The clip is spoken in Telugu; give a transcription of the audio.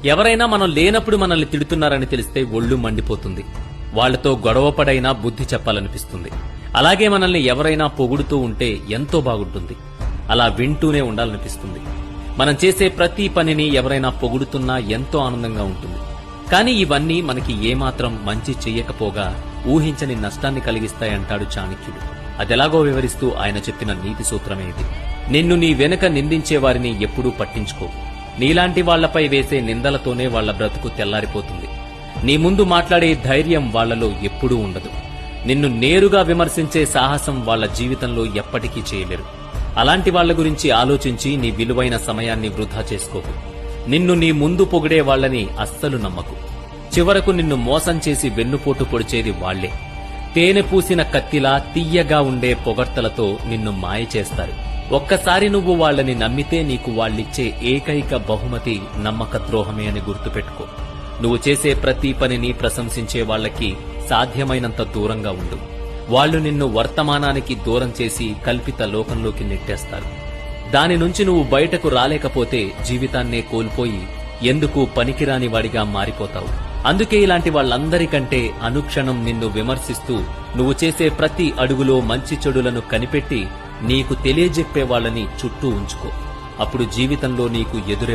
ఎవరైనా మనం లేనప్పుడు మనల్ని తిడుతున్నారని తెలిస్తే ఒళ్ళు మండిపోతుంది. వాళ్లతో గొడవపడైనా బుద్ధి చెప్పాలనిపిస్తుంది. అలాగే మనల్ని ఎవరైనా పొగుడుతూ ఉంటే ఎంతో బాగుంటుంది. అలా వింటూనే ఉండాలనిపిస్తుంది. మనం చేసే ప్రతి పనిని ఎవరైనా పొగుడుతున్నా ఎంతో ఆనందంగా ఉంటుంది. కానీ ఇవన్నీ మనకి ఏమాత్రం మంచి చెయ్యకపోగా ఊహించని నష్టాన్ని కలిగిస్తాయంటాడు చాణక్యుడు. అదెలాగో వివరిస్తూ ఆయన చెప్పిన నీతి సూత్రమే ఇది. నిన్ను నీ వెనుక నిందించే వారిని ఎప్పుడూ పట్టించుకో. నీలాంటి వాళ్లపై వేసే నిందలతోనే వాళ్ల బ్రతుకు తెల్లారిపోతుంది. నీ ముందు మాట్లాడే ధైర్యం వాళ్లలో ఎప్పుడూ ఉండదు. నిన్ను నేరుగా విమర్శించే సాహసం వాళ్ల జీవితంలో ఎప్పటికీ చేయలేరు. అలాంటి వాళ్ల గురించి ఆలోచించి నీ విలువైన సమయాన్ని వృధా చేసుకోకు. నిన్ను నీ ముందు పొగిడే వాళ్లని అస్సలు నమ్మకు. చివరకు నిన్ను మోసం చేసి వెన్నుపోటు పొడిచేది వాళ్లే. తేనె పూసిన కత్తిలా తియ్యగా ఉండే పొగడ్తలతో నిన్ను మాయ చేస్తారు. ఒక్కసారి నువ్వు వాళ్లని నమ్మితే నీకు వాళ్లిచ్చే ఏకైక బహుమతి నమ్మకద్రోహమే అని గుర్తుపెట్టుకో. నువ్వు చేసే ప్రతి పనిని ప్రశంసించే వాళ్లకి సాధ్యమైనంత దూరంగా ఉండు. వాళ్లు నిన్ను వర్తమానానికి దూరం చేసి కల్పిత లోకంలోకి నెట్టేస్తారు. దాని నుంచి నువ్వు బయటకు రాలేకపోతే జీవితాన్నే కోల్పోయి ఎందుకు పనికిరాని వాడిగా మారిపోతావు. అందుకే ఇలాంటి వాళ్లందరికంటే అనుక్షణం నిన్ను విమర్శిస్తూ నువ్వు చేసే ప్రతి అడుగులో మంచి చెడులను కనిపెట్టి నీకు తెలియజెప్పే వాళ్ళని చుట్టూ ఉంచుకో. అప్పుడు జీవితంలో నీకు ఎదురే